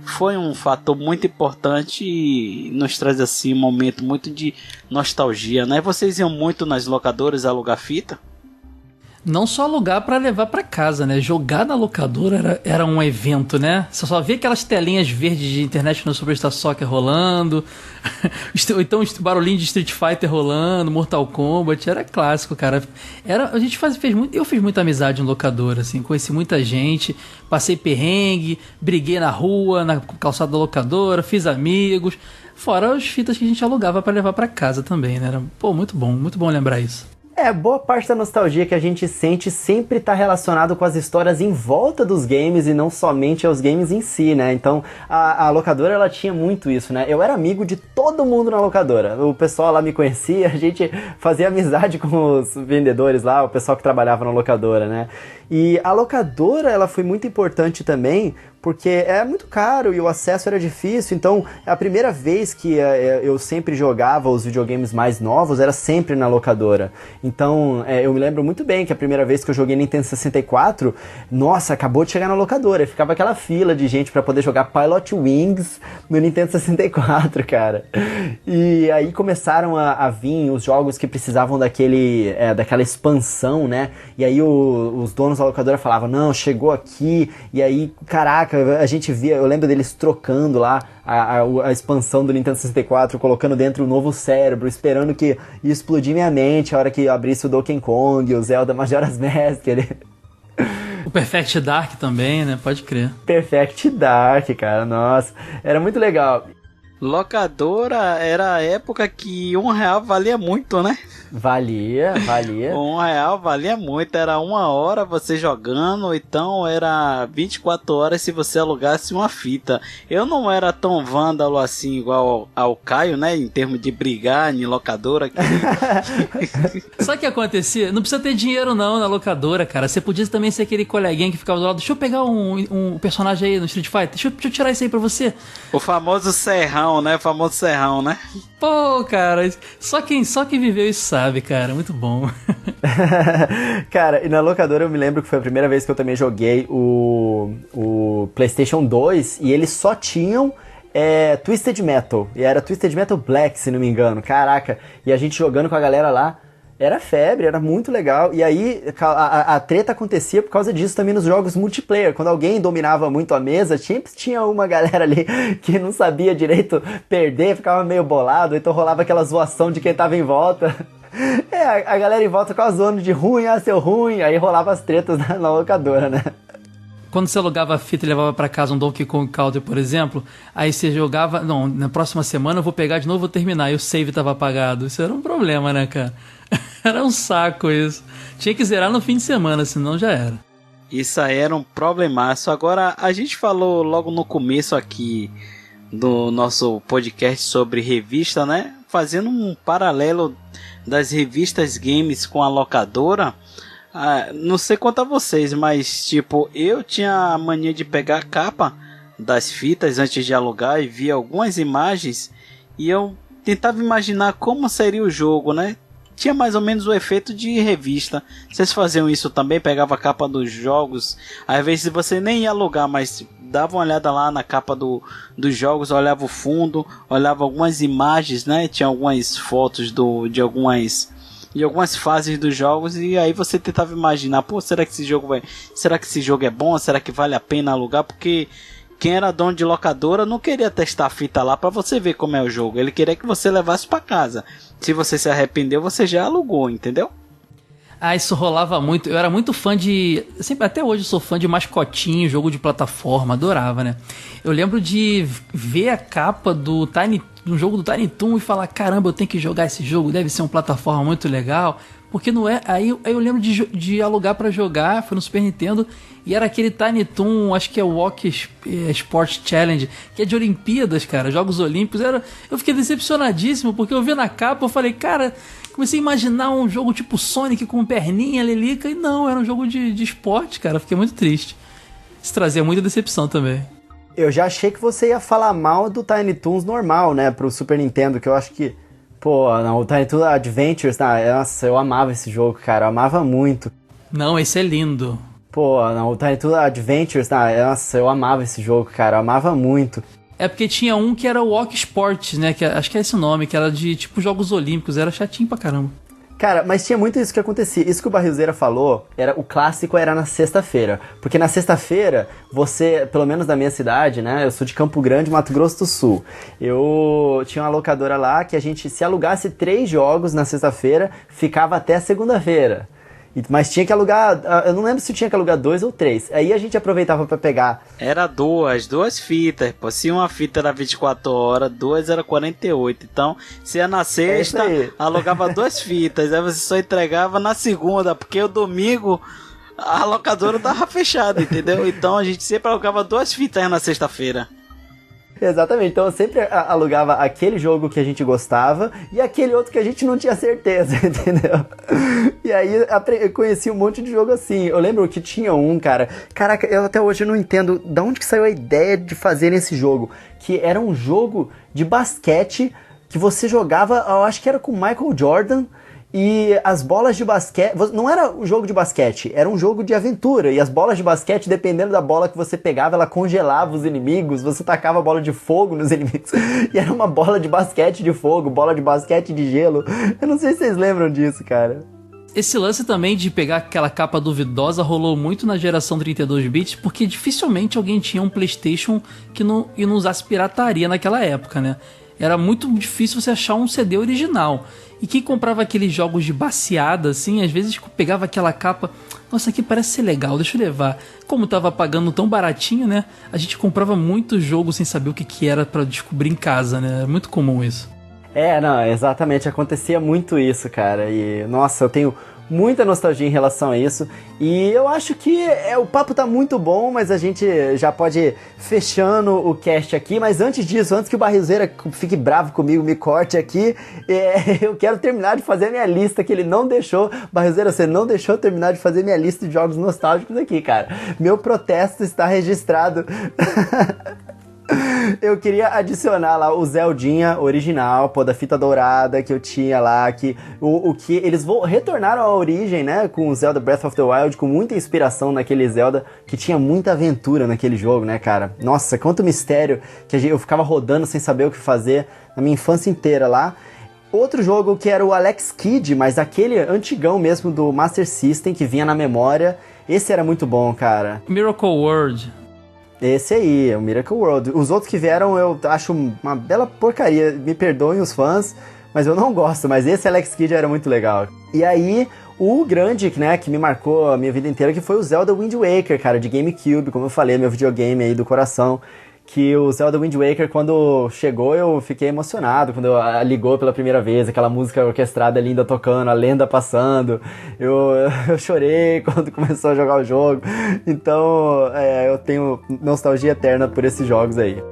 foi um fator muito importante e nos traz assim um momento muito de nostalgia, né? Vocês iam muito nas locadoras alugar fita? Não só alugar pra levar pra casa, né? Jogar na locadora era um evento, né? Você só via aquelas telinhas verdes de internet no Superstar Soccer rolando, ou então o barulhinho de Street Fighter rolando, Mortal Kombat, era clássico, cara. A gente eu fiz muita amizade em locadora, assim, conheci muita gente, passei perrengue, briguei na rua, na calçada da locadora, fiz amigos, fora as fitas que a gente alugava pra levar pra casa também, né? Era, muito bom lembrar isso. Boa parte da nostalgia que a gente sente sempre tá relacionado com as histórias em volta dos games e não somente aos games em si, né? Então, a locadora, ela tinha muito isso, né? Eu era amigo de todo mundo na locadora. O pessoal lá me conhecia, a gente fazia amizade com os vendedores lá, o pessoal que trabalhava na locadora, né? E a locadora, ela foi muito importante também, porque é muito caro e o acesso era difícil, então a primeira vez que eu sempre jogava os videogames mais novos era sempre na locadora. Então eu me lembro muito bem que a primeira vez que eu joguei Nintendo 64, nossa, acabou de chegar na locadora, e ficava aquela fila de gente pra poder jogar Pilot Wings no Nintendo 64, cara. E aí começaram a vir os jogos que precisavam daquela expansão, né? E aí os donos da locadora falavam, não, chegou aqui, e aí, caraca, a gente via, eu lembro deles trocando lá a expansão do Nintendo 64, colocando dentro um novo cérebro, esperando que ia explodir minha mente a hora que abrisse o Donkey Kong, o Zelda Majora's Mask. O Perfect Dark também, né? Pode crer. Perfect Dark, cara, nossa, era muito legal. Locadora era a época que R$1 valia muito, né? Valia. R$1 valia muito, era 1 hora você jogando, então era 24 horas se você alugasse uma fita. Eu não era tão vândalo assim igual ao Caio, né? Em termos de brigar em locadora. Sabe o que acontecia? Não precisa ter dinheiro não na locadora, cara. Você podia também ser aquele coleguinha que ficava do lado. Deixa eu pegar um personagem aí no Street Fighter. Deixa eu tirar isso aí pra você. O famoso serrão, né? Pô, cara, só quem viveu isso sabe, cara. Muito bom. Cara, e na locadora eu me lembro que foi a primeira vez que eu também joguei o PlayStation 2 e eles só tinham Twisted Metal. E era Twisted Metal Black, se não me engano. Caraca, e a gente jogando com a galera lá. Era febre, era muito legal. E aí a treta acontecia por causa disso também nos jogos multiplayer. Quando alguém dominava muito a mesa, sempre tinha uma galera ali que não sabia direito perder, ficava meio bolado, então rolava aquela zoação de quem tava em volta. A galera em volta ficava zoando de ruim, seu ruim. Aí rolava as tretas na locadora, né? Quando você alugava a fita e levava pra casa um Donkey Kong Country, por exemplo, aí você jogava... Não, na próxima semana eu vou pegar de novo e vou terminar. E o save tava apagado. Isso era um problema, né, cara? Era um saco isso. Tinha que zerar no fim de semana, senão já era. Isso aí era um problemaço. Agora, a gente falou logo no começo aqui do nosso podcast sobre revista, né? Fazendo um paralelo das revistas games com a locadora. Não sei quanto a vocês, mas tipo, eu tinha a mania de pegar a capa das fitas antes de alugar e via algumas imagens e eu tentava imaginar como seria o jogo, né? Tinha mais ou menos o efeito de revista. Vocês faziam isso também? Pegava a capa dos jogos, às vezes você nem ia alugar, mas dava uma olhada lá na capa dos jogos, olhava o fundo, olhava algumas imagens, né? Tinha algumas fotos de algumas fases dos jogos e aí você tentava imaginar, pô, será que esse jogo é bom? Será que vale a pena alugar? Porque quem era dono de locadora não queria testar a fita lá pra você ver como é o jogo. Ele queria que você levasse pra casa. Se você se arrependeu, você já alugou, entendeu? Isso rolava muito. Eu era muito fã de... Até hoje eu sou fã de mascotinho, jogo de plataforma. Adorava, né? Eu lembro de ver a capa do jogo do Tiny Toon e falar, caramba, eu tenho que jogar esse jogo, deve ser uma plataforma muito legal. Porque não é... Aí eu lembro de alugar pra jogar, foi no Super Nintendo, e era aquele Tiny Toon, acho que é o Walk Sport Challenge, que é de Olimpíadas, cara, Jogos Olímpicos. Eu fiquei decepcionadíssimo, porque eu vi na capa, eu falei, cara... Comecei a imaginar um jogo tipo Sonic com perninha, lelica, e não, era um jogo de esporte, cara. Fiquei muito triste. Isso trazia muita decepção também. Eu já achei que você ia falar mal do Tiny Toons normal, né, pro Super Nintendo, que eu acho que... Pô, não, o Tiny Toon Adventures, nossa, eu amava esse jogo, cara, eu amava muito. Não, esse é lindo. Pô, não, o Tiny Toon Adventures, nossa, eu amava esse jogo, cara, eu amava muito. É porque tinha um que era o Walk Sports, né? Acho que é esse o nome, que era de tipo Jogos Olímpicos. Era chatinho pra caramba. Cara, mas tinha muito isso que acontecia. Isso que o Barrilzeira falou, o clássico era na sexta-feira. Porque na sexta-feira, você, pelo menos na minha cidade, né? Eu sou de Campo Grande, Mato Grosso do Sul. Eu tinha uma locadora lá que a gente, se alugasse 3 jogos na sexta-feira, ficava até segunda-feira. Mas tinha que alugar, eu não lembro se tinha que alugar 2 ou 3. Aí a gente aproveitava pra pegar. Era duas fitas, pô. Se uma fita era 24 horas, 2 era 48. Então, se ia na sexta, alugava 2 fitas. Aí você só entregava na segunda, porque o domingo a locadora tava fechada, entendeu? Então a gente sempre alugava 2 fitas na sexta-feira. Exatamente, então eu sempre alugava aquele jogo que a gente gostava e aquele outro que a gente não tinha certeza, entendeu? E aí eu conheci um monte de jogo assim. Eu lembro que tinha um, cara, caraca, eu até hoje não entendo de onde que saiu a ideia de fazer esse jogo, que era um jogo de basquete que você jogava, eu acho que era com Michael Jordan, e as bolas de basquete... Não era um jogo de basquete, era um jogo de aventura. E as bolas de basquete, dependendo da bola que você pegava, ela congelava os inimigos. Você tacava bola de fogo nos inimigos. E era uma bola de basquete de fogo, bola de basquete de gelo. Eu não sei se vocês lembram disso, cara. Esse lance também de pegar aquela capa duvidosa rolou muito na geração 32 bits, porque dificilmente alguém tinha um PlayStation que não usasse pirataria naquela época, né? era muito difícil você achar um CD original. E quem comprava aqueles jogos de baseada, assim, às vezes pegava aquela capa, nossa, aqui parece ser legal, deixa eu levar. Como tava pagando tão baratinho, né, a gente comprava muito jogo sem saber o que era pra descobrir em casa, né, é muito comum isso. Não, exatamente, acontecia muito isso, cara, e nossa, eu tenho muita nostalgia em relação a isso, e eu acho que o papo tá muito bom, mas a gente já pode ir fechando o cast aqui, mas antes disso, antes que o Barrilzeira fique bravo comigo, me corte aqui, eu quero terminar de fazer a minha lista, que ele não deixou. Barrilzeira, você não deixou eu terminar de fazer minha lista de jogos nostálgicos aqui, cara. Meu protesto está registrado. Eu queria adicionar lá o Zeldinha original, da fita dourada que eu tinha lá, que eles retornaram à origem, né, com o Zelda Breath of the Wild, com muita inspiração naquele Zelda, que tinha muita aventura naquele jogo, né, cara? Nossa, quanto mistério, que eu ficava rodando sem saber o que fazer na minha infância inteira lá. Outro jogo que era o Alex Kidd, mas aquele antigão mesmo do Master System, que vinha na memória, esse era muito bom, cara. Miracle World. Esse aí, é o Miracle World. Os outros que vieram eu acho uma bela porcaria. Me perdoem os fãs, mas eu não gosto. Mas esse Alex Kidd era muito legal. E aí, o grande, né, que me marcou a minha vida inteira, que foi o Zelda Wind Waker, cara, de GameCube. Como eu falei, meu videogame aí do coração. Que o Zelda Wind Waker, quando chegou, eu fiquei emocionado. Quando ligou pela primeira vez, aquela música orquestrada linda tocando, a lenda passando. Eu chorei quando começou a jogar o jogo. Então, eu tenho nostalgia eterna por esses jogos aí.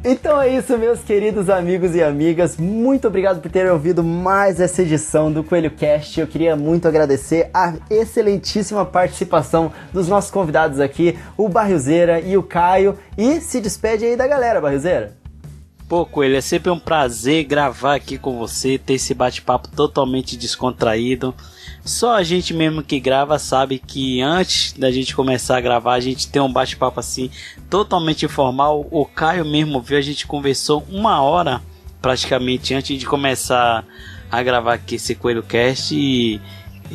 Então é isso, meus queridos amigos e amigas, muito obrigado por terem ouvido mais essa edição do Coelho Cast. Eu queria muito agradecer a excelentíssima participação dos nossos convidados aqui, o Barrilzeira e o Caio, e se despede aí da galera, Barrilzeira. Pô, Coelho, é sempre um prazer gravar aqui com você, ter esse bate-papo totalmente descontraído. Só a gente mesmo que grava sabe que antes da gente começar a gravar, a gente tem um bate-papo assim, totalmente informal. O Caio mesmo viu, a gente conversou 1 hora praticamente antes de começar a gravar aqui esse Coelho Cast. E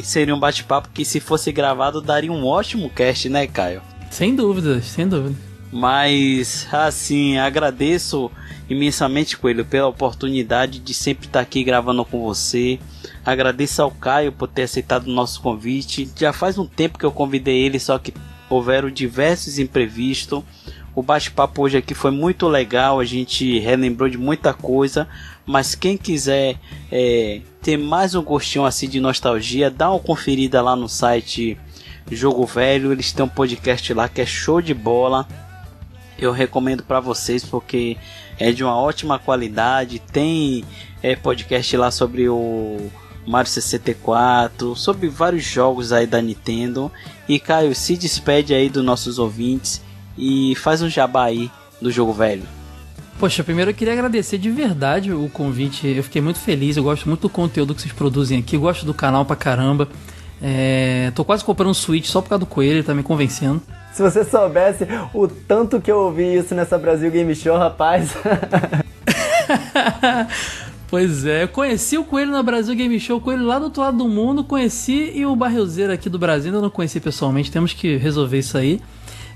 seria um bate-papo que, se fosse gravado, daria um ótimo cast, né, Caio? Sem dúvidas, sem dúvida. Mas, assim, agradeço imensamente, Coelho, pela oportunidade de sempre estar aqui gravando com você. Agradeço ao Caio por ter aceitado o nosso convite. Já faz um tempo que eu convidei ele, só que houveram diversos imprevistos. O bate-papo hoje aqui foi muito legal, a gente relembrou de muita coisa. Mas quem quiser ter mais um gostinho assim de nostalgia, dá uma conferida lá no site Jogo Velho. Eles têm um podcast lá que é show de bola. Eu recomendo para vocês porque é de uma ótima qualidade. Tem podcast lá sobre o Mario 64, sobre vários jogos aí da Nintendo. E Caio, se despede aí dos nossos ouvintes e faz um jabá aí do Jogo Velho. Poxa, primeiro eu queria agradecer de verdade o convite. Eu fiquei muito feliz, eu gosto muito do conteúdo que vocês produzem aqui, eu gosto do canal pra caramba. Tô quase comprando um Switch só por causa do Coelho, ele tá me convencendo. Se você soubesse o tanto que eu ouvi isso nessa Brasil Game Show, rapaz. Pois é, eu conheci o Coelho na Brasil Game Show, o Coelho lá do outro lado do mundo, conheci, e o Barrilzeira aqui do Brasil ainda não conheci pessoalmente, temos que resolver isso aí.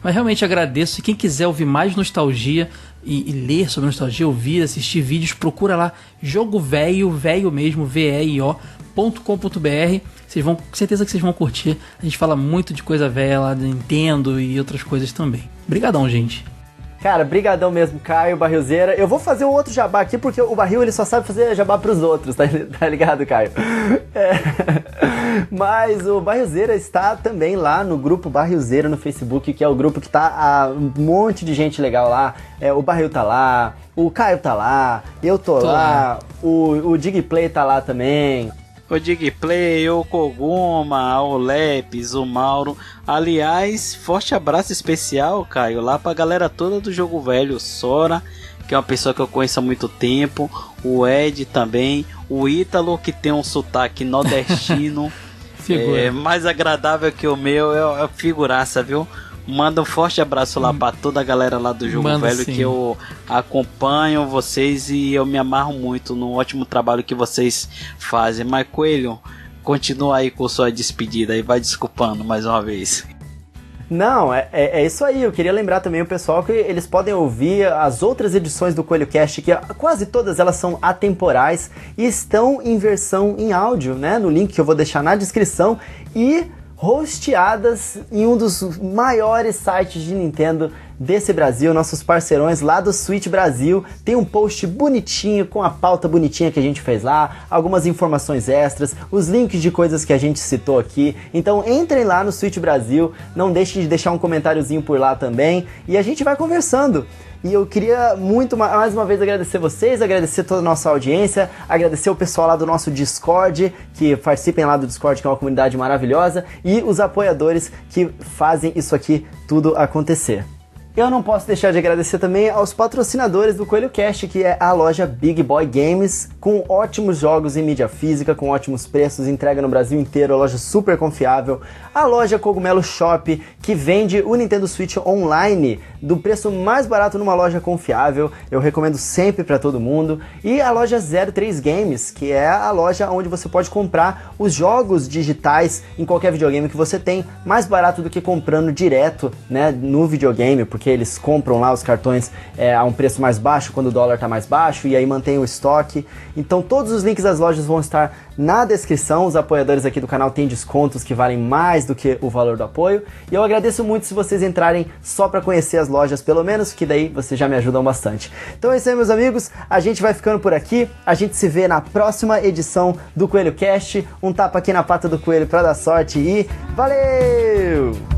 Mas realmente agradeço, e quem quiser ouvir mais nostalgia e ler sobre nostalgia, ouvir, assistir vídeos, procura lá Jogo Velho, velho mesmo, veio.com.br. Vocês vão, com certeza que vocês vão curtir. A gente fala muito de coisa velha lá, da Nintendo e outras coisas também. Obrigadão, gente. Cara, brigadão mesmo, Caio, Barrilzeira. Eu vou fazer um outro jabá aqui, porque o Barril ele só sabe fazer jabá pros outros, tá ligado, Caio? Mas o Barrilzeira está também lá no grupo Barrilzeira no Facebook, que é o grupo que tá um monte de gente legal lá. O Barril tá lá, o Caio tá lá, eu tô lá, o Digplay tá lá também. O Digplay, o Koguma, o Lepes, o Mauro. Aliás, forte abraço especial, Caio, lá pra galera toda do Jogo Velho. Sora, que é uma pessoa que eu conheço há muito tempo. O Ed também. O Ítalo, que tem um sotaque nordestino. Figura. É mais agradável que o meu é a figuraça, viu? Manda um forte abraço lá pra toda a galera lá do Jogo Manda Velho, sim. que eu acompanho vocês e eu me amarro muito no ótimo trabalho que vocês fazem. Mas Coelho, continua aí com sua despedida e vai desculpando mais uma vez. Não, é isso aí. Eu queria lembrar também o pessoal que eles podem ouvir as outras edições do Coelho Cast, que quase todas elas são atemporais e estão em versão em áudio, né? No link que eu vou deixar na descrição e hosteadas em um dos maiores sites de Nintendo desse Brasil, nossos parceirões lá do Switch Brasil. Tem um post bonitinho, com a pauta bonitinha que a gente fez lá, algumas informações extras, os links de coisas que a gente citou aqui. Então entrem lá no Switch Brasil, não deixem de deixar um comentáriozinho por lá também, e a gente vai conversando. E eu queria muito, mais uma vez, agradecer vocês, agradecer toda a nossa audiência, agradecer o pessoal lá do nosso Discord, que participem lá do Discord, que é uma comunidade maravilhosa, e os apoiadores que fazem isso aqui tudo acontecer. Eu não posso deixar de agradecer também aos patrocinadores do Coelho Cast, que é a loja Big Boy Games, com ótimos jogos em mídia física, com ótimos preços, entrega no Brasil inteiro, a loja super confiável. A loja Cogumelo Shop, que vende o Nintendo Switch online do preço mais barato numa loja confiável, eu recomendo sempre para todo mundo. E a loja 03 Games, que é a loja onde você pode comprar os jogos digitais em qualquer videogame que você tem, mais barato do que comprando direto, né, no videogame, porque eles compram lá os cartões a um preço mais baixo quando o dólar tá mais baixo, e aí mantém o estoque. Então todos os links das lojas vão estar na descrição. Os apoiadores aqui do canal têm descontos que valem mais do que o valor do apoio, e eu agradeço muito se vocês entrarem só para conhecer as lojas, pelo menos, que daí vocês já me ajudam bastante. Então é isso aí, meus amigos, a gente vai ficando por aqui, a gente se vê na próxima edição do Coelho Cast. Um tapa aqui na pata do coelho para dar sorte e valeu!